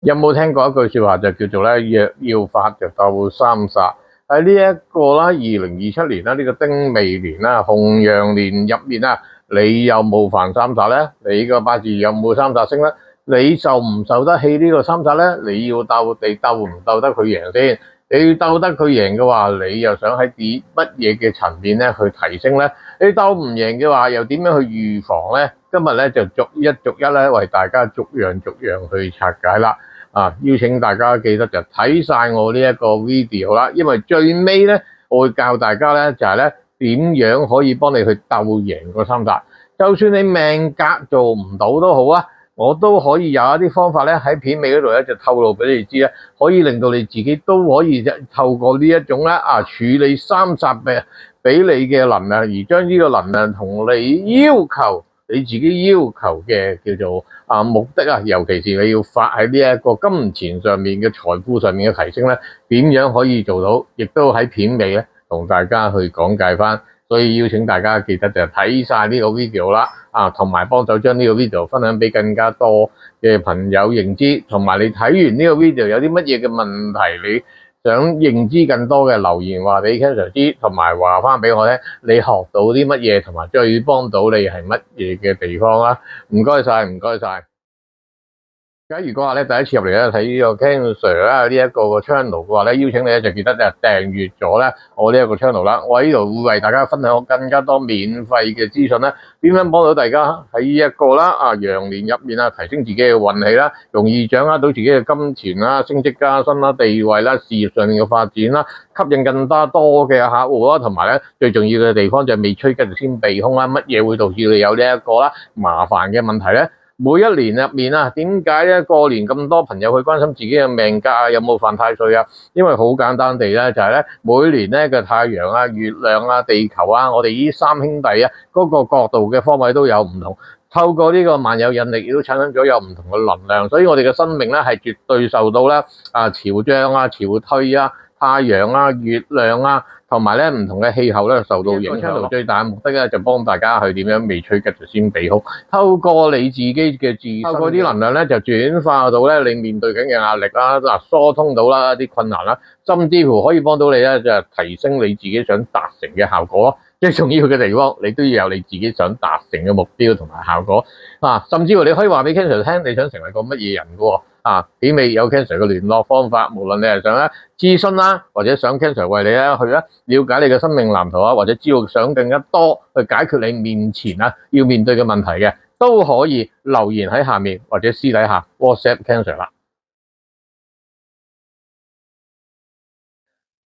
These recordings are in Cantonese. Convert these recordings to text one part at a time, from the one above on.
有冇聽過一句說話就叫做咧，若要發就鬥三煞。喺呢一個啦，2027年啦，呢個丁未年啦，紅羊年入面啦，你有冇犯三煞咧？你個八字有冇三煞星咧？你受唔受得起呢個三煞咧？你要鬥，你鬥唔鬥得佢贏先？你要鬥得佢贏嘅話，你又想喺啲乜嘢嘅層面咧去提升咧？你鬥唔贏嘅話，又點樣去預防咧？今日咧就逐一咧為大家逐樣去拆解啦。邀請大家記得就睇晒我呢一個 video 啦，因為最尾咧我會教大家咧就係咧點樣可以幫你去鬥贏個三煞。就算你命格做唔到都好啊，我都可以有一啲方法咧喺片尾嗰度咧就透露俾你知咧，可以令到你自己都可以透過呢一種咧處理三煞俾你嘅能量，而將呢個能量同你要求。你自己要求嘅叫做目的啊，尤其是你要發喺呢一個金錢上面嘅財富上面嘅提升咧，點樣可以做到？亦都喺片尾咧同大家去講解翻，所以邀請大家記得就睇晒呢個 video 啦，同埋幫手將呢個 video 分享俾更加多嘅朋友認知，同埋你睇完呢個 video 有啲乜嘢嘅問題你想認知更多嘅留言話俾 Ken Sir 知，同埋話翻俾我聽，你學到啲乜嘢，同埋最幫到你係乜嘢嘅地方啦？唔該晒，唔該晒。如果話咧第一次入嚟咧睇呢個 Ken Sir 啦呢一個 channel 嘅話咧，邀請你咧就記得就訂閱咗咧我呢一個 channel 啦。我喺呢度會為大家分享更加多免費嘅資訊咧，點樣幫到大家喺呢一個啦羊年入面提升自己嘅運氣啦，容易掌握到自己嘅金錢啦、升職加薪啦、地位啦、事業上面嘅發展啦，吸引更加多嘅客戶啦，同埋咧最重要嘅地方就係未趨吉先避凶啦。乜嘢會導致你有呢一個麻煩嘅問題咧？每一年入面點解咧過年咁多朋友去關心自己嘅命格有冇犯太歲啊？因為好簡單地咧就係咧每年咧嘅太陽月亮地球我哋呢三兄弟嗰個角度嘅方位都有唔同，透過呢個萬有引力亦都產生咗有唔同嘅能量，所以我哋嘅生命咧係絕對受到咧潮漲潮退太陽月亮同埋咧唔同嘅氣候咧受到影響。最大嘅目的咧就幫大家去點樣未趨吉就先避凶，透過你自己嘅自身，透過啲能量咧就轉化到咧你面對緊嘅壓力疏通到啲困難甚至乎可以幫到你咧就提升你自己想達成嘅效果。最重要嘅地方，你都要有你自己想達成嘅目標同埋效果甚至乎你可以話俾 Ken Sir 聽，你想成為個乜嘢人嘅片尾有 Ken Sir 嘅聯絡方法，無論你係想諮詢或者想 Ken Sir 為你去了解你嘅生命藍圖或者知道想更加多去解決你面前要面對嘅問題嘅，都可以留言喺下面或者私底下 WhatsApp Ken Sir 啦。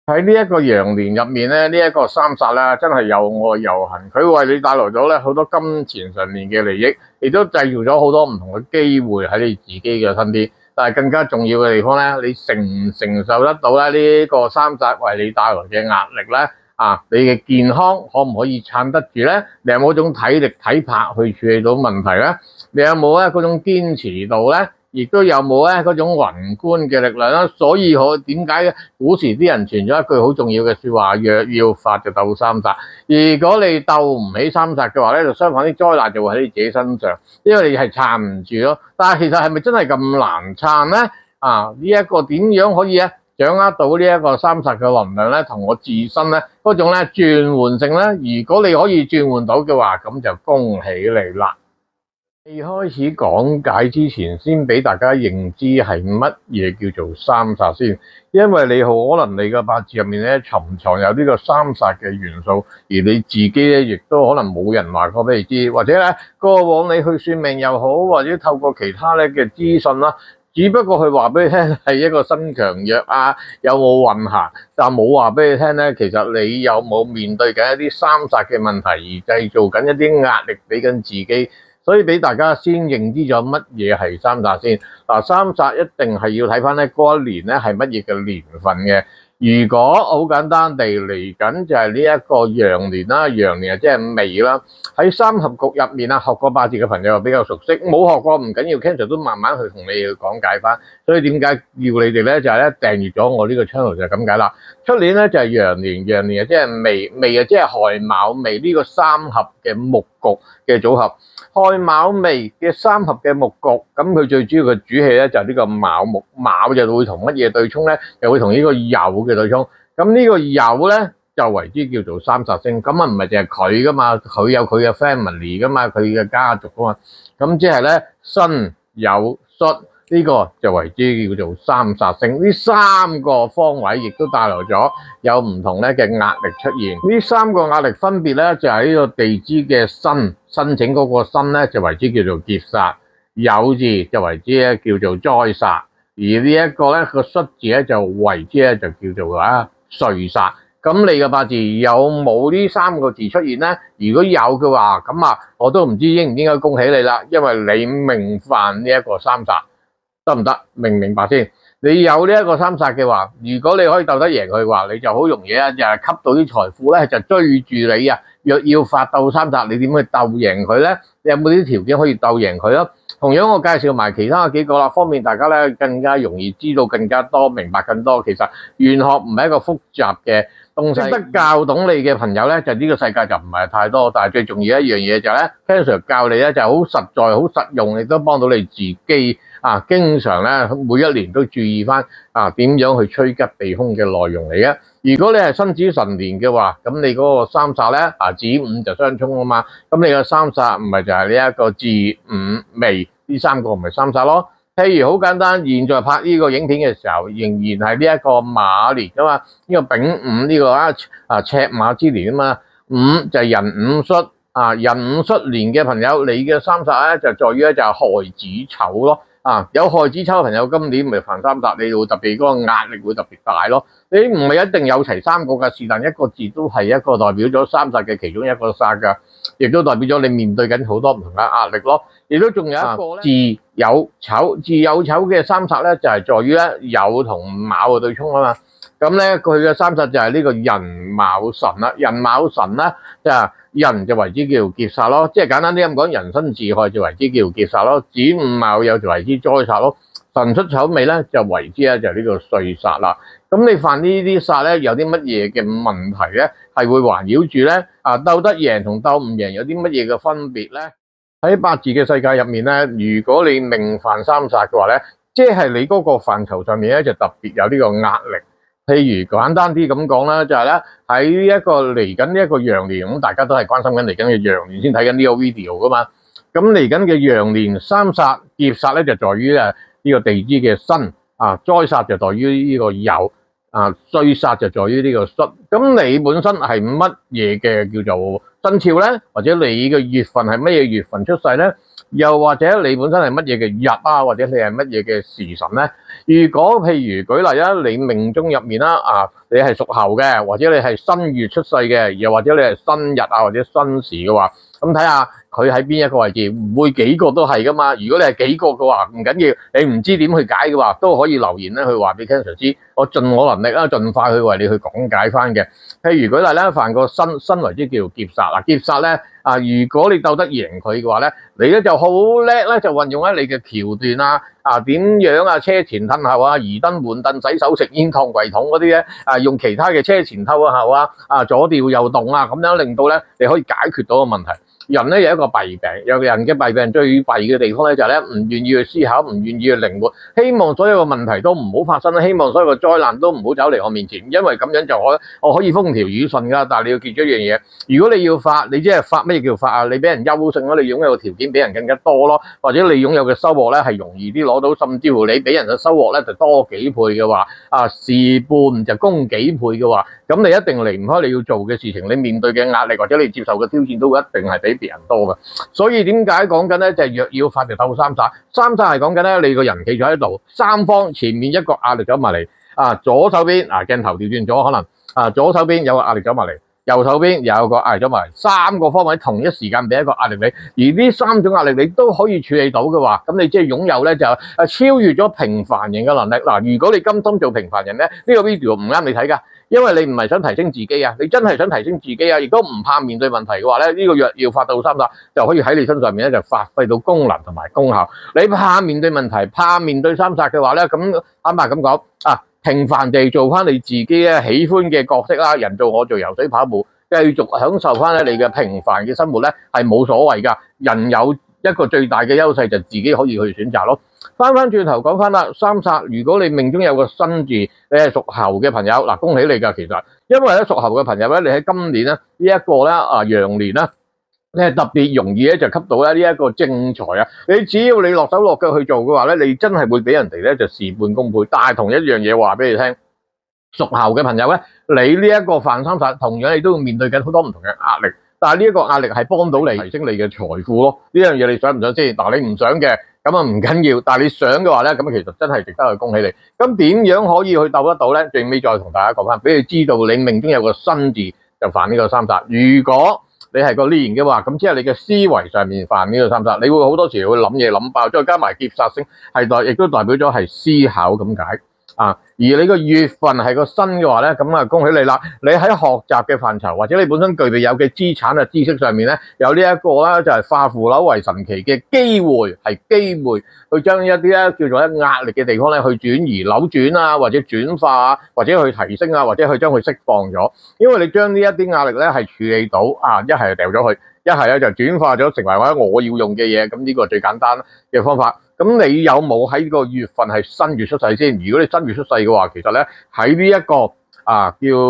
喺呢一個羊年入面咧，呢一個三煞咧真係又愛又恨，佢為你帶來咗咧好多金錢上面嘅利益，亦都製造咗好多唔同嘅機會喺你自己嘅身邊。但係更加重要嘅地方咧，你承唔承受得到咧呢個三煞為你帶來嘅壓力咧？你嘅健康可唔可以撐得住咧？你有冇嗰種體力體魄去處理到問題咧？你有冇嗰種堅持度咧？亦都有冇嗰種宏觀嘅力量啦？所以點解古時啲人傳咗一句好重要嘅說話：若要發就鬥三煞。如果你鬥唔起三煞嘅話咧，就相反啲災難就會喺你自己身上，因為你係撐唔住咯。但係其實係咪真係咁難撐咧？呢一個點樣可以掌握到呢一個三煞嘅能量咧，同我自身咧嗰種轉換性咧？如果你可以轉換到嘅話，咁就恭喜你啦！未開始講解之前，先俾大家認知係乜嘢叫做三煞先，因為你可能你嘅八字入面咧尋藏有呢個三煞嘅元素，而你自己咧亦都可能冇人話過俾你知，或者過往你去算命又好，或者透過其他嘅資訊只不過佢話俾你聽係一個身強弱有冇運行，但冇話俾你聽其實你有冇面對緊一啲三煞嘅問題，而製造緊一啲壓力俾緊自己。所以俾大家先認知咗乜嘢係三煞先。三煞一定係要睇翻嗰一年係乜嘢嘅年份嘅。如果好簡單地嚟緊就係呢一個羊年啦，羊年即係未啦，喺三合局入面啊，學過八字嘅朋友比較熟悉，冇學過唔緊要 ，Ken Sir 都慢慢去同你講解翻。所以點解要你哋咧就係咧訂閱咗我呢個 channel 就係咁解啦。出年咧就係羊年，羊年即係未即係亥卯未呢個三合嘅木局嘅組合。亥卯未嘅三合嘅木局，咁佢最主要嘅主氣咧就係呢個卯木，卯就會同乜嘢對沖咧？就會同呢個酉嘅對沖。咁呢個酉咧就為之叫做三煞星，咁啊唔係淨係佢噶嘛，佢有佢嘅 family 噶嘛，佢嘅家族噶嘛。咁即係咧申酉戌呢個就為之叫做三煞星。呢三個方位亦都帶來咗有唔同咧嘅壓力出現。呢三個壓力分別咧就係呢個地支嘅申請嗰個申咧就為之叫做劫煞，酉字就為之咧叫做災煞，而呢一個咧個戌字咧就為之咧就叫做歲煞。咁你嘅八字有冇呢三個字出現呢？如果有嘅話，咁啊我都唔知應唔應該恭喜你啦，因為你命犯呢一個三煞，得唔得？明唔明白先？你有呢一個三煞嘅話，如果你可以鬥得贏佢嘅話，你就好容易啊，就係吸到啲財富咧，就追住你啊！若要發鬥三煞，你點去鬥贏佢咧？你有冇啲條件可以鬥贏佢咯？同樣我介紹埋其他幾個啦，方便大家咧更加容易知道更加多，明白更多。其實玄學唔係一個複雜嘅東西，識得教懂你嘅朋友咧，就呢個世界就唔係太多。但係最重要一樣嘢就係咧，Ken Sir教你咧就好實在、好實用，亦都幫到你自己啊。經常咧每一年都注意翻啊點樣去趨吉避凶嘅內容嚟嘅。如果你係辛子辰年嘅話，咁你嗰個三煞咧子午就相沖啊嘛，咁你嘅三煞唔係就係呢一個巳午未呢三個唔係三煞咯。譬如好簡單，現在拍呢個影片嘅時候，仍然係呢一個馬年啊嘛，呢個丙午呢個赤馬之年啊嘛，午就係壬午戌壬午戌年嘅朋友，你嘅三煞咧就在於咧就係亥子丑咯。有亥子丑嘅朋友，今年咪犯三煞，你會特別嗰個壓力會特別大咯。你唔係一定有齊三個㗎，是但一個字都係一個代表咗三煞嘅其中一個煞㗎，亦都代表咗你面對緊好多唔同嘅壓力咯。亦都仲有一個咧，巳酉丑嘅三煞咧，就係在於咧酉同卯嘅對沖啊嘛。咁咧佢嘅三煞就係呢個寅卯辰啦，寅卯辰咧就係寅就為之叫劫煞咯，即係簡單啲咁講，寅申巳亥就為之叫劫煞咯，子午卯酉就為之災煞咯，辰戌丑未咧就為之咧就呢個歲煞啦。咁你犯呢啲煞咧，有啲乜嘢嘅問題咧，係會環繞住咧？鬥得贏同鬥唔贏有啲乜嘢嘅分別咧？喺八字嘅世界入面咧，如果你命犯三煞嘅話咧，即係你嗰個範疇上面咧就特別有呢個壓力。譬如簡單啲咁講啦，就係咧喺一個嚟緊呢一個羊年，咁大家都係關心緊嚟緊嘅羊年先睇緊呢個 video 噶嘛。咁嚟緊嘅羊年三煞劫煞咧就在於呢個地支嘅申災煞就在於呢個酉歲煞就在於呢個戌。咁你本身係乜嘢嘅叫做生肖咧？或者你嘅月份係乜嘢月份出世咧？又或者你本身係乜嘢嘅日或者你係乜嘢嘅時辰咧？如果譬如舉例你命中入面你係屬猴嘅，或者你係新月出世嘅，又或者你係新日或者新時嘅話，咁睇下佢喺邊一個位置，唔會幾個都係噶嘛。如果你係幾個嘅話，唔緊要，你唔知點去解嘅話，都可以留言咧去話俾 Ken Sir 知，我盡我能力盡快去為你去講解翻嘅。譬如舉例咧，犯個新為之叫劫煞劫煞咧如果你鬥得贏佢嘅話咧，你咧就好叻咧，就運用喺你嘅橋段點樣車前褪後移燈換凳洗手食煙燙櫃桶嗰啲咧用其他嘅車前透後左調右動咁樣令到咧你可以解決到個問題。人咧有一個弊病，有人嘅弊病最弊嘅地方咧就係咧唔願意去思考，唔願意去靈活，希望所有嘅問題都唔好發生，希望所有嘅災難都唔好走嚟我面前，因為咁樣就我可以風調雨順噶。但係你要記住一樣嘢，如果你要發，你即係發乜嘢叫發你俾人優勝咯，你擁有嘅條件比人更加多咯，或者你擁有嘅收穫咧係容易啲攞到，甚至乎你俾人嘅收穫咧就多幾倍嘅話事半就功幾倍嘅話，咁你一定離唔開你要做嘅事情，你面對嘅壓力或者你接受嘅挑戰都一定係比別人多嘅。所以點解講緊咧就係若要發就鬥三煞，三煞係講緊咧你個人企咗喺度，三方前面一個壓力走埋嚟左手邊鏡頭調轉咗，可能左手邊有個壓力走埋嚟，右手邊有個壓力咗埋3個方位同一時間俾一個壓力你，而呢3種壓力你都可以處理到嘅話，咁你即係擁有咧就超越咗平凡人嘅能力。嗱，如果你甘心做平凡人咧，呢個 video 唔啱你睇㗎。因為你唔係想提升自己啊，你真係想提升自己啊，亦都唔怕面對問題嘅話咧，呢個藥要發到3煞就可以喺你身上面咧就發揮到功能同埋功效。你怕面對問題，怕面對3煞嘅話咧，咁坦白咁講啊，平凡地做翻你自己咧喜歡嘅角色啦，人做我做，游水跑步，繼續享受翻咧你嘅平凡嘅生活咧係冇所謂㗎。人有一個最大嘅優勢就自己可以去選擇咯。翻轉頭講翻啦，3煞如果你命中有個辛字，你係屬猴嘅朋友，嗱恭喜你㗎，其實因為咧屬猴嘅朋友咧，你喺今年咧呢一個咧羊年咧，你係特別容易咧就吸到咧呢一個正財啊！你只要你落手落腳去做嘅話咧，你真係會俾人哋咧就事半功倍。但係同一樣嘢話俾你聽，屬猴嘅朋友咧，你呢一個犯3煞，同樣你都會面對緊好多唔同嘅壓力。但係呢一個壓力係幫到你提升你嘅財富咯。呢樣嘢你想唔想先？嗱，你唔想嘅咁啊唔緊要，但係你想嘅話咧，咁其實真係值得去恭喜你。咁點樣可以去鬥得到咧？最尾再同大家講翻，俾你知道你命中有個辛字就犯呢個3煞。如果你係個年嘅話，咁即係你嘅思維上面犯呢個3煞，你會好多時會諗嘢諗爆，再加埋劫煞星亦都代表咗係思考咁解。而你個月份係個辛嘅話咧，咁啊恭喜你啦！你喺學習嘅範疇，或者你本身具備有嘅資產啊知識上面咧，有呢一個啦，就係化腐朽為神奇嘅機會，係機會去將一啲咧叫做壓力嘅地方咧，去轉移、扭轉啊，或者轉化啊，或者去提升啊，或者去將佢釋放咗。因為你將呢一啲壓力咧係處理到一係就掉咗佢，一係咧就轉化咗成為或者我要用嘅嘢，咁呢個最簡單嘅方法。咁你有冇喺個月份係新月出世先？如果你新月出世嘅話，其實咧喺呢一個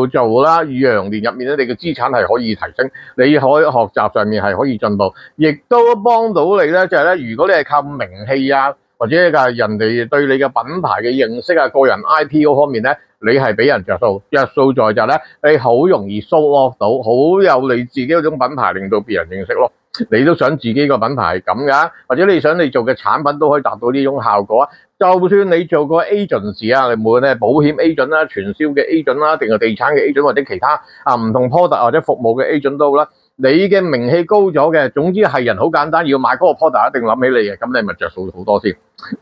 叫做啦羊年入面咧，你嘅資產係可以提升，你可以學習上面係可以進步，亦都幫到你咧。就係咧，如果你係靠名氣啊，或者係人哋對你嘅品牌嘅認識啊、個人 IP 嗰方面咧，你係俾人着數。着數在就咧，你好容易 show off 到，好有你自己嗰種品牌，令到別人認識咯。你都想自己個品牌係咁㗎，或者你想你做嘅產品都可以達到呢種效果啊。就算你做個 agency 啊，你無論係保險 agent 啦、傳銷嘅 agent 啦，定係地產嘅 agent 或者其他唔同 product 或者服務嘅 agent 都好啦，你嘅名氣高咗嘅，總之係人好簡單，要買嗰個 product 一定諗起你嘅，咁你咪着數好多先，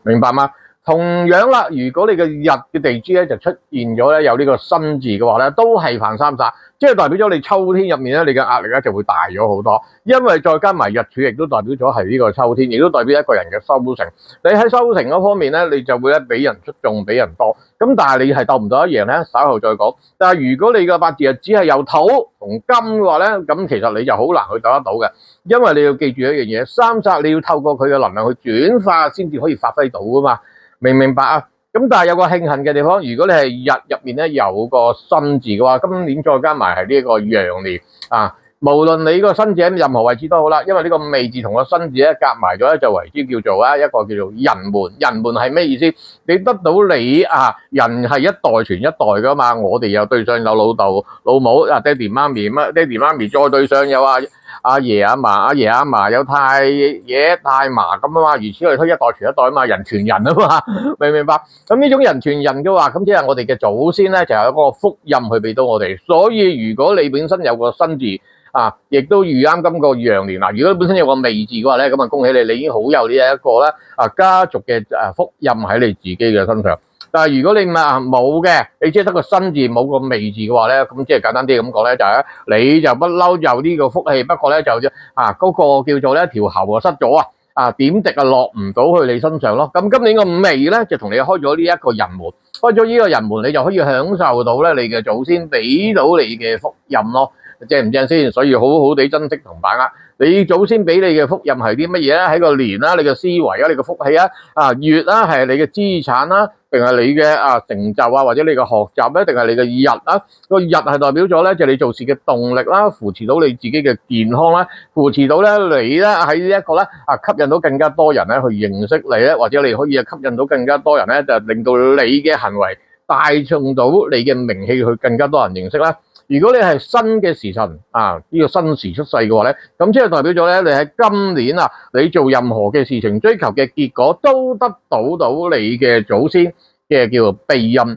明白嗎？同樣啦，如果你嘅日嘅地支咧就出現咗咧有呢個辛字嘅話咧，都係犯3煞，即係代表咗你秋天入面咧，你嘅壓力咧就會大咗好多，因為再加埋日柱，亦都代表咗係呢個秋天，亦都代表一個人嘅收成。你喺收成嗰方面咧，你就會咧俾人出眾，俾人多。咁但係你係鬥唔鬥得贏咧？稍後再講。但係如果你嘅八字只係有土同金嘅話咧，咁其實你就好難去鬥得到嘅，因為你要記住一樣嘢，3煞你要透過佢嘅能量去轉化，先至可以發揮到噶嘛。明唔明白啊？咁但係有個慶幸嘅地方，如果你係日入面咧有個辛字嘅話，今年再加埋係呢一個羊年無論你個辛字喺任何位置都好啦，因為呢個未字同個辛字咧夾埋咗咧，就為之叫做一個叫做人門。人門係咩意思？你得到你人係一代傳一代噶嘛，我哋又對上有老豆老母爹哋媽咪，爹哋媽咪再對上有阿爺阿嫲有太爺太嫲咁啊嘛，如此類推，一代傳一代啊嘛，人傳人啊嘛，明唔明白？咁呢種人傳人嘅話，咁即係我哋嘅祖先咧就有一個福蔭去俾到我哋。所以如果你本身有個辛字亦都遇啱今個羊年嗱，如果本身有個未字嘅話咧，咁啊恭喜你，你已經好有呢一個咧家族嘅福蔭喺你自己嘅身上。但係如果你冇嘅，你只係得個辛字冇個未字嘅話咧，咁即係簡單啲咁講咧，就係你就不嬲有呢個福氣，不過咧就嗰個叫做咧條喉失咗點滴落唔到去你身上咯。咁今年個未咧就同你開咗呢一個人門，開咗呢個人門，你就可以享受到咧你嘅祖先俾到你嘅福蔭咯。正唔正先？所以好好地珍惜同把握。你祖先俾你嘅福蔭係啲乜嘢咧？喺個年啦，你嘅思維你嘅福氣月啦係你嘅資產啦，定係你嘅成就或者你嘅學習咧，定係你嘅日啦？個日係代表咗咧，就係你做事嘅動力啦，扶持到你自己嘅健康啦，扶持到咧你咧喺呢一個咧吸引到更加多人咧去認識你咧，或者你可以吸引到更加多人咧，就令到你嘅行為帶動到你嘅名氣去更加多人認識啦。如果你係新嘅時辰呢個新時出世嘅話咧，咁即係代表咗咧，你喺今年你做任何嘅事情，追求嘅結果都得到你嘅祖先嘅叫做庇蔭，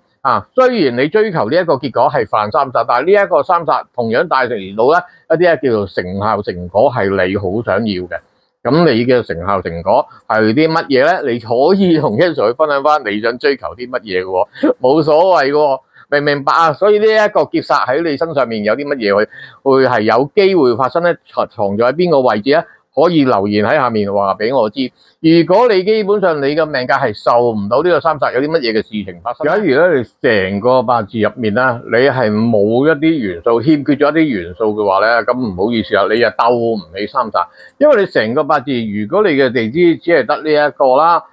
雖然你追求呢一個結果係犯三煞，但係呢一個三煞同樣帶嚟到咧一啲咧叫做成效成果係你好想要嘅。咁你嘅成效成果係啲乜嘢咧？你可以同Ken Sir去分享翻你想追求啲乜嘢嘅喎，冇所謂嘅喎，明唔明白啊？所以呢一個劫煞喺你身上面有啲乜嘢會係有機會發生咧？藏咗喺邊個位置咧？可以留言喺下面話俾我知。如果你基本上你嘅命格係受唔到呢個三煞，有啲乜嘢嘅事情發生？假如咧你成個八字入面咧，你係冇一啲元素，欠缺咗一啲元素嘅話咧，咁唔好意思啊，你就鬥唔起三煞，因為你成個八字，如果你嘅地支只係得呢一個啦，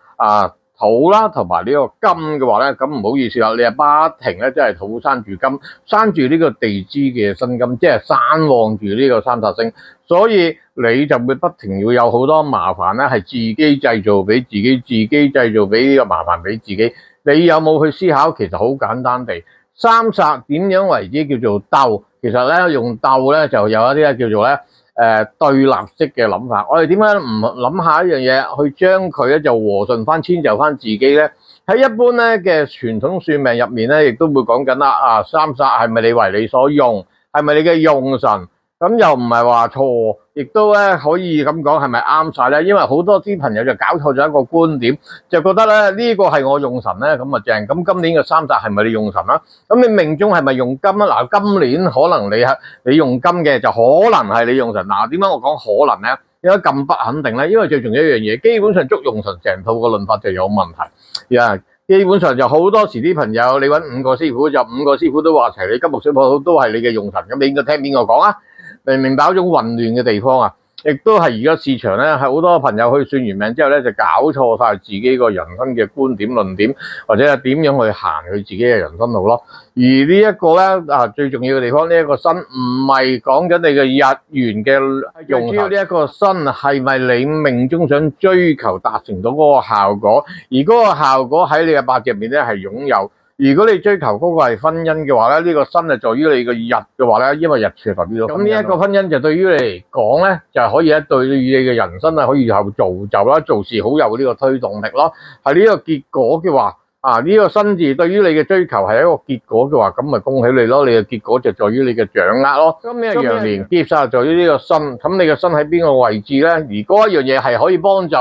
土啦同埋呢個金嘅話咧，咁唔好意思啦，你係不停咧，即係土生住金，生住呢個地支嘅辛金，即係生旺住呢個三煞星，所以你就會不停要有好多麻煩咧，係自己製造俾自己，自己製造俾呢個麻煩俾自己。你有冇去思考？其實好簡單地，三煞點樣為之叫做鬥？其實咧用鬥咧就有一啲咧叫做咧對立式嘅諗法。我哋點解唔諗下一樣嘢，去將佢咧就和順翻、遷就翻自己咧？喺一般咧嘅傳統算命入面咧，亦都會講緊啦。三煞係咪你為你所用？係咪你嘅用神？咁又唔係話錯，亦都咧可以咁講係咪啱晒咧？因為好多啲朋友就搞錯咗一個觀點，就覺得咧呢個係我用神咧，咁啊正。咁今年嘅三煞係咪你用神啊？咁你命中係咪用金啊？嗱，今年可能你用金嘅就可能係你用神。嗱，點解我講可能咧？點解咁不肯定咧？因為最重要一樣嘢，基本上捉用神成套個論法就有問題。基本上就好多時啲朋友，你揾5個師傅，就5個師傅都話齊你金木水火土都係你嘅用神，咁你應該聽邊個講啊？明唔明白一種混亂嘅地方啊？亦都係而家市場咧，係好多朋友去算完命之後咧，就搞錯晒自己個人生嘅觀點論點，或者係點樣去行佢自己嘅人生路咯。而呢一個咧最重要嘅地方，呢一個身唔係講緊你嘅日元嘅用，主要呢一個身係咪你命中想追求達成到嗰個效果，而嗰個效果喺你嘅八字入面咧係擁有。如果你追求嗰個係婚姻嘅話咧，呢個身係在於你個日嘅話咧，因為日柱代表咗。咁呢一個婚姻就對於你嚟講咧，就係可以一對於你嘅人生可以有造就啦，做事好有呢個推動力咯。係呢個結果嘅話，呢個身字對於你嘅追求係一個結果嘅話，咁咪恭喜你咯。你嘅結果就在於你嘅掌握咯。今年羊年劫煞在於呢個身，咁你嘅身喺邊個位置咧？而嗰一樣嘢係可以幫助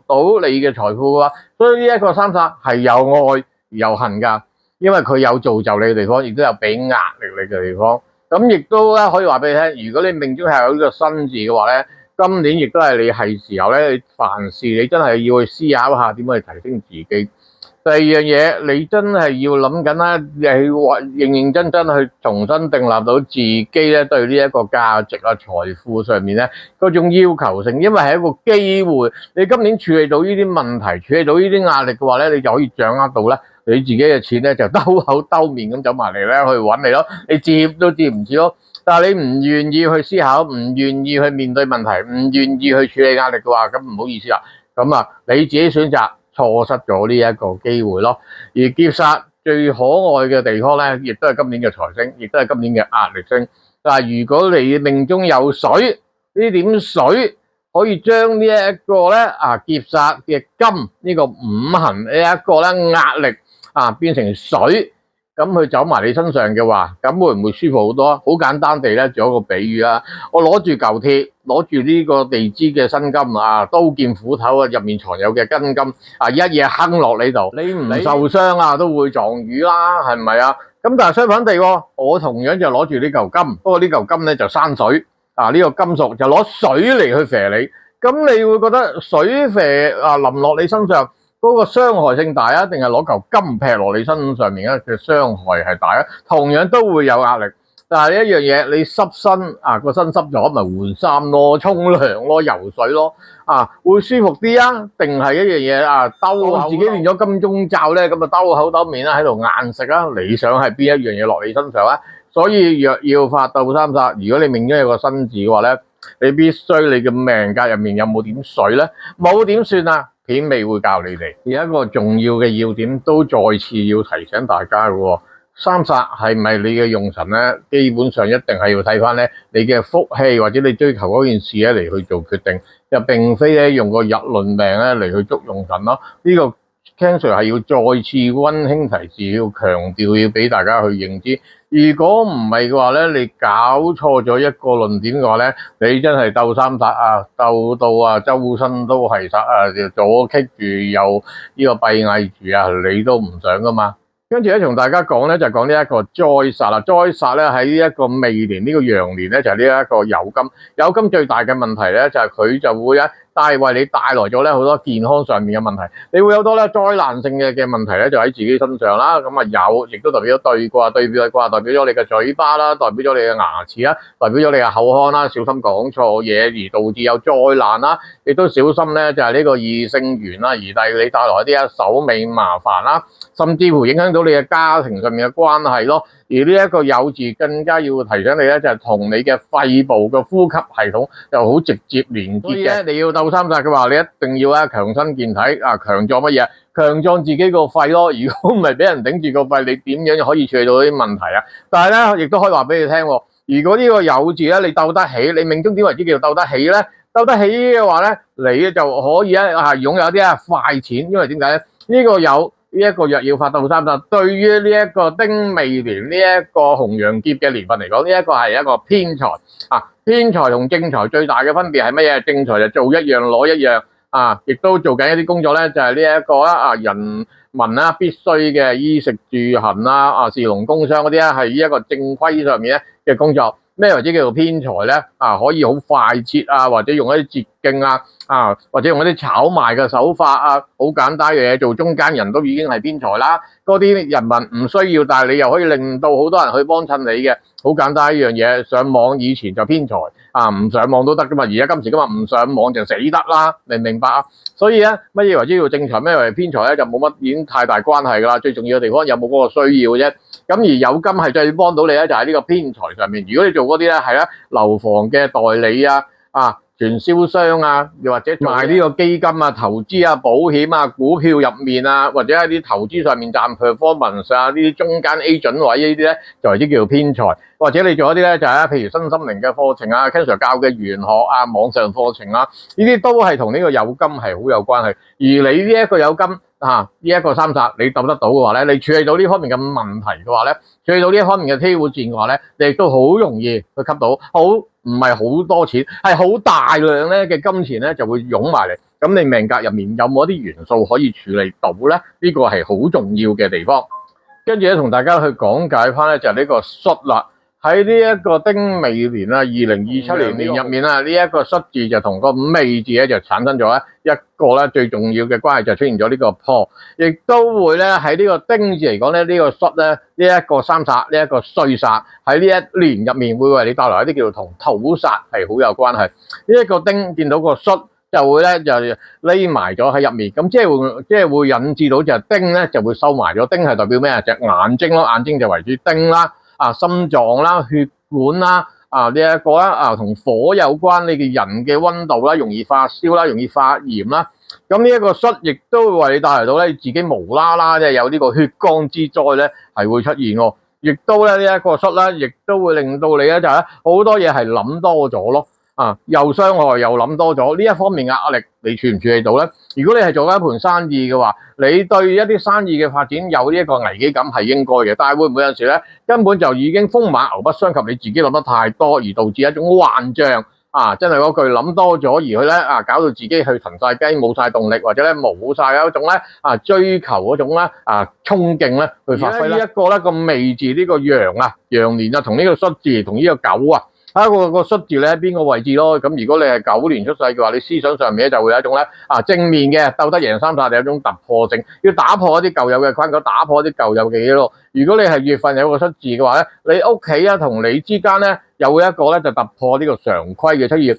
到你嘅財富嘅話，所以呢一個三煞係有愛有恨㗎。因為佢有造就你嘅地方，亦都有俾壓力你嘅地方。咁亦都咧可以話俾你聽，如果你命中係有呢個身字嘅話咧，今年亦都係你係時候咧，凡事你真係要去思考一下點樣去提升自己。第二樣嘢，你真係要諗緊啦，你認認真真去重新訂立到自己咧對呢一個價值財富上面咧嗰種要求性，因為係一個機會。你今年處理到呢啲問題，處理到呢啲壓力嘅話咧，你就可以掌握到咧。你自己嘅錢咧就兜口兜面咁走埋嚟咧去揾你咯，你接都接唔住咯。但係你唔願意去思考，唔願意去面對問題，唔願意去處理壓力嘅話，咁唔好意思啦。咁你自己選擇錯失咗呢一個機會咯。而劫煞最可愛嘅地方咧，亦都係今年嘅財星，亦都係今年嘅壓力星。但係如果你命中有水，呢點水可以將呢一個咧劫煞嘅金呢個五行呢一個咧壓力。變成水咁去走埋你身上嘅話，咁會唔會舒服好多？好簡單地咧，做一個比喻啦。我攞住嚿鐵，攞住呢個地支嘅辛金刀劍斧頭入面藏有嘅根金一嘢坑落你度，你唔受傷都會撞魚啦，係咪啊？咁但係相反地，我同樣就攞住呢嚿金，不過呢嚿金咧就生水呢個金屬就攞水嚟去射你，咁你會覺得水射淋落你身上嗰個傷害性大定係攞嚿金劈落你身上面嘅傷害係大同樣都會有壓力。但係一樣嘢，你濕身個身濕咗，咪換衫咯、沖涼咯、游水咯會舒服啲定係一樣嘢兜自己練咗金鐘罩咧，咁兜口兜面喺度硬食你想係邊一樣嘢落你身上所以若要發鬥三煞，如果你命中有個身字嘅話咧，你必須你嘅命格入面有冇點水咧？冇點算片尾會教你哋。而一個重要嘅要點都再次要提醒大家嘅喎，三煞係咪你嘅用神咧？基本上一定係要睇翻咧你嘅福氣或者你追求嗰件事嚟去做決定，就並非咧用個日論命咧嚟去捉用神咯。呢個 Ken Sir 係要再次溫馨提示，要強調，要俾大家去認知。如果唔係嘅話咧，你搞錯咗一個論點嘅話咧，你真係鬥三殺啊，鬥到啊周身都係殺啊，左棘住右呢個閉翳住啊，你都唔想噶嘛。跟住咧，同大家講咧，就講呢一個災煞啦。災煞咧喺呢一個未年呢個羊年咧，就係呢一個酉金。酉金最大嘅問題咧，就係佢就會為你帶來咗咧好多健康上面嘅問題。你會有好多咧災難性嘅問題咧，就喺自己身上啦。咁啊酉亦都代表咗對卦，代表咗你嘅嘴巴啦，代表咗你嘅牙齒啦，代表咗你嘅口腔啦，小心講錯嘢而導致有災難啦。亦都小心咧，就係呢個異性緣啦，而對你帶來一啲手尾麻煩啦，甚至乎影響到你嘅家庭上面嘅關係咯。而呢一個酉字更加要提醒你咧，就係同你嘅肺部嘅呼吸系統就好直接連結嘅。所以咧，你要鬥三煞嘅話，你一定要強身健體啊，強壯乜嘢？強壯自己個肺咯。如果唔係俾人頂住個肺，你點樣可以處理到啲問題啊？但係咧，亦都可以話俾你聽，如果呢個酉字咧，你鬥得起，你命中點為之叫鬥得起咧？鬥得起嘅話咧，你就可以擁有啲快錢，因為點解咧？呢個酉呢一個若要發鬥三煞，對於呢一個丁未年呢一個紅羊劫嘅年份嚟講，呢一個係一個偏財啊！偏財同正財最大嘅分別係乜嘢？正財就做一樣攞一樣啊，亦都做緊一啲工作咧，就係呢一個人民必須嘅衣食住行啦士農工商嗰啲係呢一個正規上面嘅工作。咩為之叫做偏財咧？可以好快捷或者用一啲捷徑或者用一啲炒賣嘅手法好簡單嘅嘢做中間人都已經係偏財啦。嗰啲人民唔需要，但係你又可以令到好多人去幫襯你嘅，好簡單一樣嘢。上網以前就偏財唔上網都得噶嘛，而家今時今日唔上網就死得啦，明唔明白啊？所以咧，乜嘢為之叫正財，咩為偏財咧，就冇乜已經太大關係噶啦。最重要嘅地方有冇嗰個需要啫。咁而酉金係最幫到你咧，就喺呢個偏財上面。如果你做嗰啲咧係樓房嘅代理傳銷商又或者賣呢個基金投資保險股票入面或者喺啲投資上面賺 performance 呢啲中間 agent 位呢啲咧，就為之叫做偏財。或者你做一啲咧就係譬如身心靈嘅課程Ken Sir教嘅玄學網上課程呢啲都係同呢個酉金係好有關係。而你呢一個酉金呢一個三煞你鬥得到嘅話咧，你處理到呢方面嘅問題嘅話咧，處理到呢一方面嘅挑戰嘅話咧，你亦都好容易去吸到唔係好多錢，係好大量咧嘅金錢咧就會湧埋嚟。咁你命格入面有冇一啲元素可以處理到咧？呢個係好重要嘅地方。跟住咧，同大家去講解翻咧，就係呢個戌啦。喺呢一個丁未年2027年入面呢一個戌字就同個未字咧就產生咗一個咧最重要嘅關係，就出現咗呢個破，亦都會咧喺呢個丁字嚟講咧，呢個戌咧呢一個三煞呢一個歲煞喺呢一年入面會為你帶來一啲叫做同土煞係好有關係。呢一個丁見到個戌就會咧就匿埋咗喺入面，咁即係會引致到就係丁咧就會收埋咗。丁係代表咩啊？隻眼睛咯，眼睛就為之丁啦。心臟啦、血管啦、呢一個啦同火有關，你嘅人嘅溫度啦，容易發燒啦，容易發炎啦。咁呢一個戌亦都會為你帶來到咧，自己無啦啦即係有呢個血光之災咧，係會出現喎。亦都咧呢一個戌咧，亦都會令到你咧就係好多嘢係諗多咗咯。又傷害又諗多咗，呢一方面嘅壓力你處唔處理到咧？如果你係做緊一盤生意嘅話，你對一啲生意嘅發展有呢一個危機感係應該嘅，但係會唔會有陣時咧根本就已經風馬牛不相及，你自己諗得太多而導致一種幻象真係嗰句諗多咗而去咧搞到自己去騰晒雞冇晒動力，或者咧冇晒一種咧追求嗰種咧衝勁咧去發揮呢一個咧個未字呢個羊年同呢個戌字同呢個狗睇下個戌字咧邊個位置咯。咁如果你係狗年出世嘅話，你思想上面咧就會有一種咧正面嘅鬥得贏三煞，有一種突破性，要打破一啲舊有嘅框架，打破一啲舊有嘅記錄。如果你係月份有個戌字嘅話咧，你屋企同你之間咧有一個咧就突破呢個常規嘅出現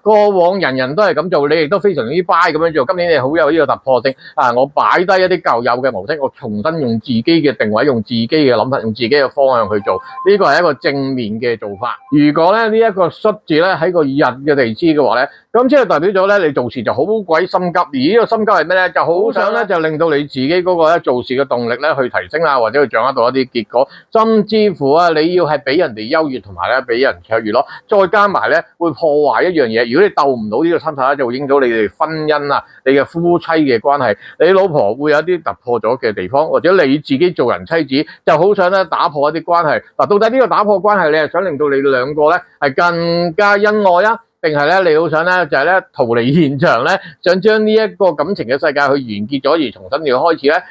過往人人都係咁做，你亦都非常之 buy 咁樣做。今年你好有呢個突破性我擺低一啲舊有嘅模式，我重新用自己嘅定位，用自己嘅諗法，用自己嘅方向去做，呢個係一個正面嘅做法。如果咧呢一個戌字咧喺個日嘅地支嘅話咧，咁即係代表咗咧你做事就好鬼心急，而呢個心急係咩咧？就好想咧就令到你自己嗰個咧做事嘅動力咧去提升或者去掌握到一啲結果，甚至乎你要係俾人哋優越同埋咧俾俾人卓越咯。再加埋咧會破壞一樣嘢，如果你鬥唔到呢個三煞咧，就會影響到你哋婚姻啊、你嘅夫妻嘅關係，你老婆會有啲突破咗嘅地方，或者你自己做人妻子就好想咧打破一啲關係。嗱，到底呢個打破關係，你係想令到你兩個咧係更加恩愛啊？定係咧，你好想咧就係咧逃離現場咧，想將呢一個感情嘅世界去完結咗，而重新要開始咧？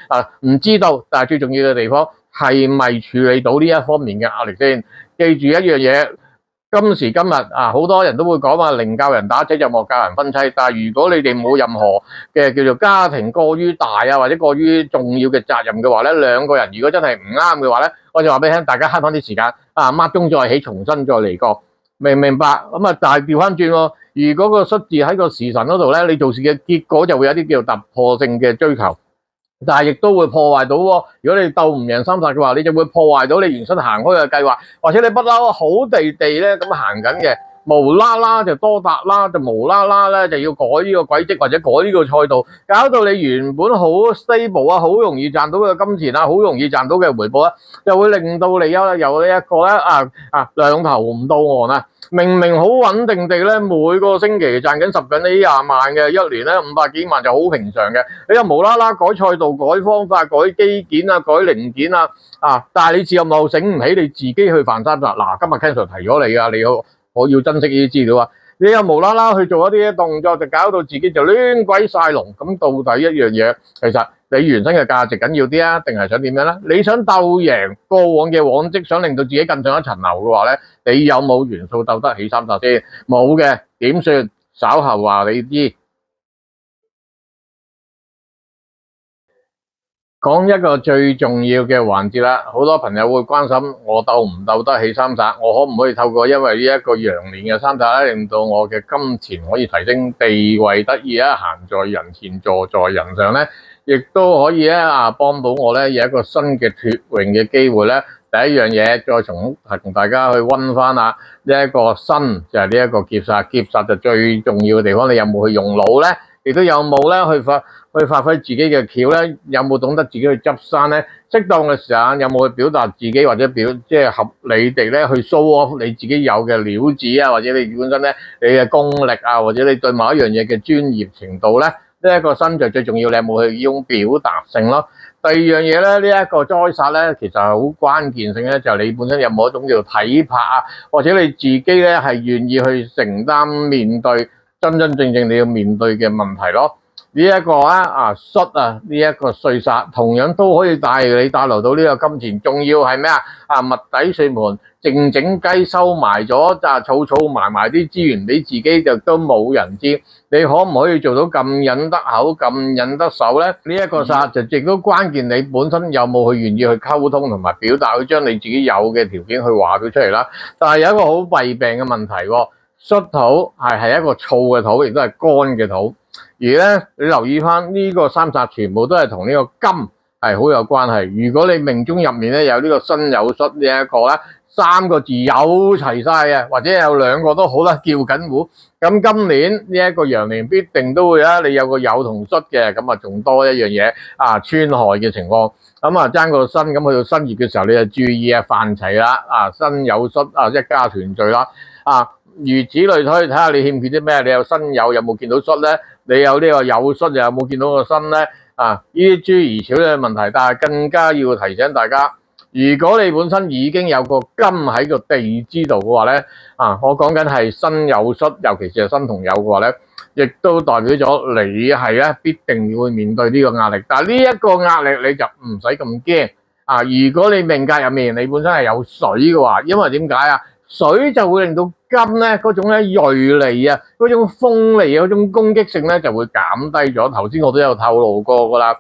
唔知道，但係最重要嘅地方係咪處理到呢一方面嘅壓力先？記住一樣嘢，今時今日好多人都會講話寧教人打仔就莫教人分妻，但係如果你哋冇任何嘅叫做家庭過於大或者過於重要嘅責任嘅話咧，兩個人如果真係唔啱嘅話咧，我就話俾你聽，大家慳翻啲時間抹鐘再起，重新再嚟過。明唔明白？咁但係調翻轉喎，如果個戌字喺個時辰嗰度咧，你做事嘅結果就會有啲叫突破性嘅追求，但係亦都會破壞到喎。如果你鬥唔贏三煞嘅話，你就會破壞到你原身行開嘅計劃，或者你不嬲好地地咧咁行緊嘅，無啦啦就多達啦，就無啦啦咧就要改呢個軌跡或者改呢個賽道，搞到你原本好 stable 好容易賺到嘅金錢好容易賺到嘅回報就會令到你由呢一個咧兩頭唔到岸明明好穩定地咧，每個星期賺緊10幾20萬嘅，一年咧500幾萬就好平常嘅。你又無啦啦改賽道、改方法、改機件改零件但係你自又醒唔起你自己去犯三煞。今日 Ken Sir 提咗你你我要珍惜呢啲資料你又無啦啦去做一啲動作，就搞到自己就亂鬼晒龍。咁到底一樣嘢，其實你原生嘅價值緊要啲定係想點樣咧？你想鬥贏過往嘅往績，想令到自己更上一層樓嘅話咧，你有冇元素鬥得起三煞先？冇嘅點算？稍後話你知。講一個最重要嘅環節啦，好多朋友會關心我鬥唔鬥得起三煞，我可唔可以透過因為呢一個羊年嘅三煞咧，令到我嘅金錢可以提升，地位得以行在人前，坐在人上咧，亦都可以咧幫到我咧有一個新嘅脫穎嘅機會咧。第一樣嘢，再同大家去溫翻呢一個新就係呢一個劫煞，劫煞就最重要嘅地方，你有冇去用腦咧？亦都有冇咧去發揮自己嘅橋咧？有冇懂得自己去執生咧？適當嘅時間有冇去表達自己，或者即係合理地咧去 show off 你自己有嘅料子或者你本身咧你嘅功力或者你對某一樣嘢嘅專業程度咧？呢一個新就最重要，你有冇去用表達性咯？第二樣嘢咧，呢一個災煞咧，其實係好關鍵性咧，就係你本身有冇一種叫體魄或者你自己咧係願意去承擔面對真正你要面對嘅問題咯。呢一個戌呢一個歲煞同樣都可以帶流到呢個金錢，仲要係咩密底碎門靜靜雞收埋咗儲埋啲資源俾自己，就都冇人知。你可唔可以做到咁忍得口、咁忍得手咧？呢一個煞就亦都關鍵，你本身有冇去願意去溝通同埋表達，去將你自己有嘅條件去話到出嚟啦。但係有一個好弊病嘅問題戌土係一個燥嘅土，亦都係乾嘅土。而咧，你留意翻呢個三煞全部都係同呢個金係好有關係。如果你命中入面咧有呢個申酉戌呢一個咧3個字有齊晒嘅，或者有2個都好啦，叫緊糊。咁今年呢一個羊年必定都會你有個酉同戌嘅，咁仲多一樣嘢穿害嘅情況。咁爭個申，咁去到新月嘅時候，你就注意犯齊啦。申酉戌一家團聚啦。如此類推，睇下你欠缺啲咩？你有申酉有冇見到戌咧？你有呢個酉戌又有冇見到個申咧？呢啲諸如此類嘅問題，但係更加要提醒大家，如果你本身已經有個金喺個地支度嘅話咧，我講緊係申酉戌，尤其是係申同酉嘅話咧，亦都代表咗你係必定會面對呢個壓力。但係呢一個壓力你就唔使咁驚如果你命格入面你本身係有水嘅話，因為點解水就會令到金咧嗰種銳利嗰種鋒利嗰種攻擊性咧就會減低咗。頭先我都有透露過噶啦，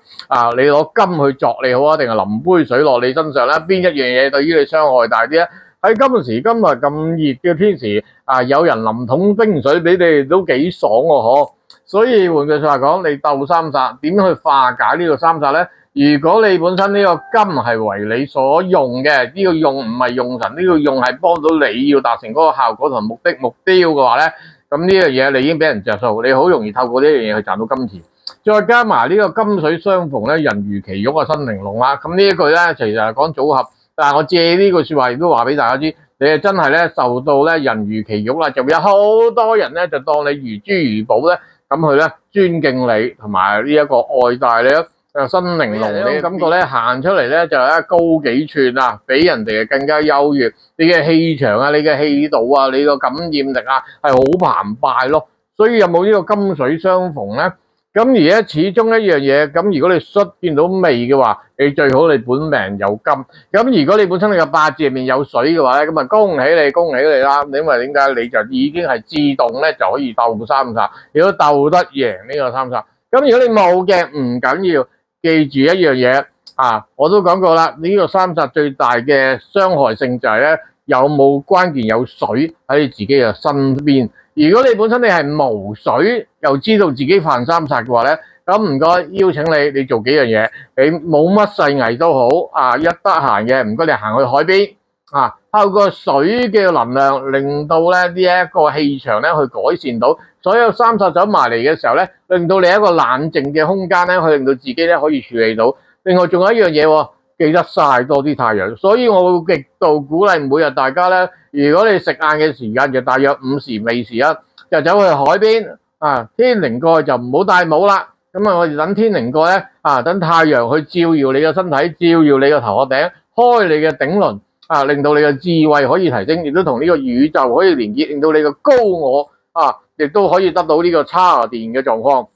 你攞金去作你好定係淋杯水落你身上咧，邊一樣嘢對於你傷害大啲咧？喺今時今日咁熱嘅天時有人淋桶冰水俾你都幾爽喎，所以換句話講，你鬥三煞點去化解呢個三煞咧？如果你本身呢個金係為你所用嘅，呢個用唔係用神，呢個用係幫到你要達成嗰個效果同目標嘅話咧，咁呢樣嘢你已經俾人着數，你好容易透過呢樣嘢去賺到金錢。再加埋呢個金水相逢咧，人如其玉身玲瓏啦。咁呢一句咧，其實係講組合，但係我借呢句說話亦都話俾大家知，你係真係咧受到咧人如其肉啦，就會有好多人咧就當你如珠如寶咧，咁去咧尊敬你同埋呢一個愛戴你咯。新玲瓏你感覺咧行出嚟咧就係高幾寸啊，比人哋更加優越。你嘅氣場啊，你嘅氣度啊，你個感染力啊係好澎湃咯。所以有冇呢個金水相逢咧？咁而家始終一樣嘢，咁如果你戌見到未嘅話，你最好你本命有金。咁如果你本身你個八字入面有水嘅話咧，咁啊恭喜你恭喜你啦！因為點解你就已經係自動咧就可以鬥三煞，如果鬥得贏呢個三煞。咁如果你冇嘅唔緊要，記住一樣嘢啊，我都講過啦，呢個三煞最大嘅傷害性就係咧有冇關鍵有水喺你自己嘅身邊。如果你本身你係無水，又知道自己犯三煞嘅話咧，咁唔該邀請你做幾樣嘢，你冇乜細藝都好啊，一得閒嘅唔該你行去海邊啊，透過水嘅能量，令到咧呢一個氣場咧去改善到所有三煞走埋嚟嘅時候咧，令到你一個冷靜嘅空間咧，去令到自己咧可以處理到。另外仲有一樣嘢喎，記得曬多啲太陽，所以我會極度鼓勵每日大家咧，如果你食晏嘅時間就大約午時未時啊，就走去海邊啊，天靈蓋就唔好戴帽啦。咁啊，我哋等天靈蓋咧啊，等太陽去照耀你嘅身體，照耀你嘅頭殼頂，開你嘅頂輪啊，令到你嘅智慧可以提升，亦都同呢個宇宙可以連結，令到你嘅高我啊，亦都可以得到呢個叉電嘅狀況，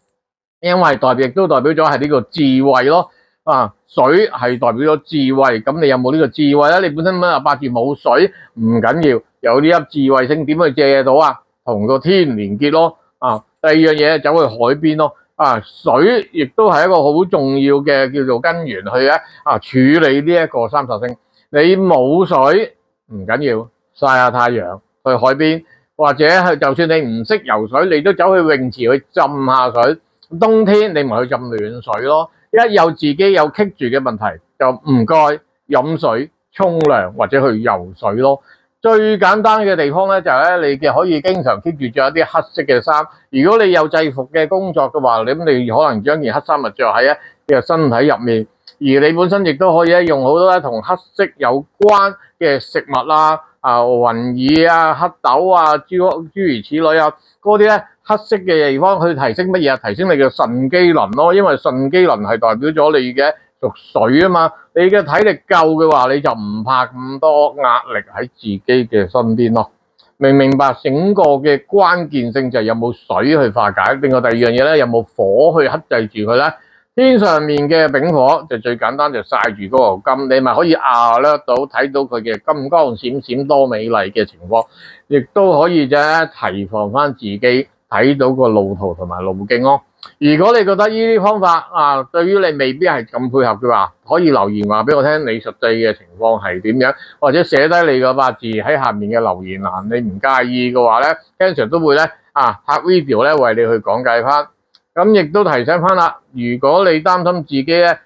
因為亦都代表咗係呢個智慧咯。啊，水係代表咗智慧，咁你有冇呢個智慧咧？你本身八字冇水唔緊要，有呢粒智慧星點去借到啊？同個天連結咯。啊，第二樣嘢走去海邊咯。啊，水亦都係一個好重要嘅叫做根源去咧處理呢一個三煞星。你冇水唔緊要，曬下太陽去海邊，或者係就算你唔識游水，你都走去泳池去浸下水。冬天你咪去浸暖水咯。一有自己有棘住嘅問題，就唔該飲水、沖涼或者去游水咯。最簡單嘅地方咧，就係咧，你嘅可以經常 keep 住着一啲黑色嘅衫。如果你有制服嘅工作嘅話，你可能將件黑衫咪着喺你嘅身體入面。而你本身亦都可以用好多同黑色有關嘅食物啦，雲耳啊、黑豆啊、諸如此類啊，嗰啲咧。黑色嘅地方去提升乜嘢啊？提升你嘅腎機能咯，因為腎機能係代表咗你嘅屬水啊嘛。你嘅體力夠嘅話，你就唔怕咁多壓力喺自己嘅身邊咯。明唔明白？整個嘅關鍵性就係有冇水去化解。另外第二樣嘢咧，有冇火去克制住佢咧？天上面嘅丙火就最簡單，就曬住嗰個金，你咪可以略到睇到佢嘅金光閃閃多美麗嘅情況，亦都可以啫提防翻自己。睇到個路途同埋路徑咯。如果你覺得呢啲方法對於你未必係咁配合嘅話，可以留言話俾我聽，你實際嘅情況係點樣，或者寫低你個八字喺下面嘅留言欄。你唔介意嘅話咧 Ken Sir 都會咧拍 video 咧為你去講解翻。咁亦都提醒翻啦，如果你擔心自己咧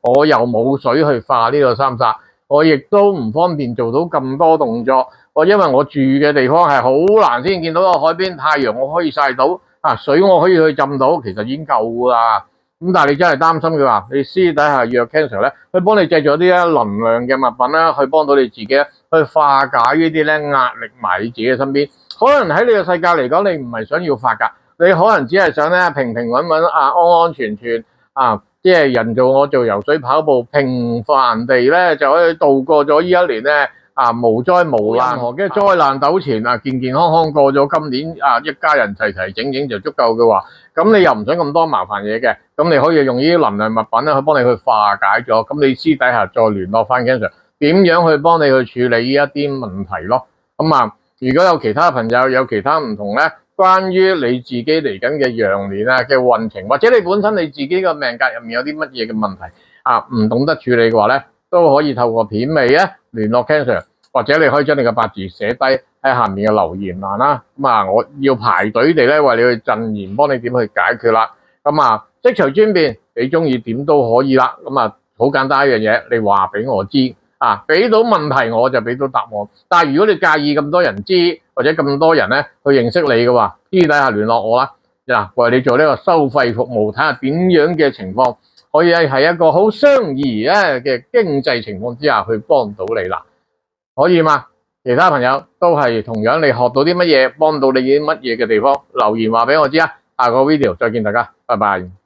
我又冇水去化呢個三煞，我亦都唔方便做到咁多動作。因為我住嘅地方係好難先見到個海邊，太陽我可以曬到，水我可以去浸到，其實已經夠啦。咁但係你真係擔心嘅話，你私底下約 Ken Sir 咧，去幫你製造啲能量嘅物品啦，去幫到你自己去化解呢啲咧壓力埋你自己嘅身邊。可能喺你嘅世界嚟講，你唔係想要發達，你可能只係想咧平平穩穩安安全全即係人做我做游水跑步，平凡地咧就可以度過咗呢一年咧。無災無難，任何嘅災難糾纏健健康康過咗今年一家人齊齊整整就足夠嘅話，咁你又唔想咁多麻煩嘢嘅，咁你可以用呢啲能量物品咧去幫你去化解咗，咁你私底下再聯絡翻 Ken Sir，點樣去幫你去處理呢一啲問題咯。咁如果有其他朋友有其他唔同咧，關於你自己嚟緊嘅羊年嘅運程，或者你本身你自己嘅命格入面有啲乜嘢嘅問題唔懂得處理嘅話咧，都可以透過片尾聯絡 Ken Sir，或者你可以將你嘅八字寫低喺下面嘅留言欄啦。我要排隊地咧為你去贈言，幫你點去解決啦。即隨專變，你中意點都可以啦。好簡單一樣嘢，你話俾我知俾到問題我就俾到答案。但係如果你介意咁多人知，或者咁多人咧去認識你嘅話，私底下聯絡我啦。為你做呢個收費服務，睇下點樣嘅情況可以喺一個好相宜嘅經濟情況之下去幫到你啦。可以嗎？其他朋友都係同樣你學到啲乜嘢，幫到你啲乜嘢嘅地方，留言話俾我知啊！下個 video 再見大家，拜拜。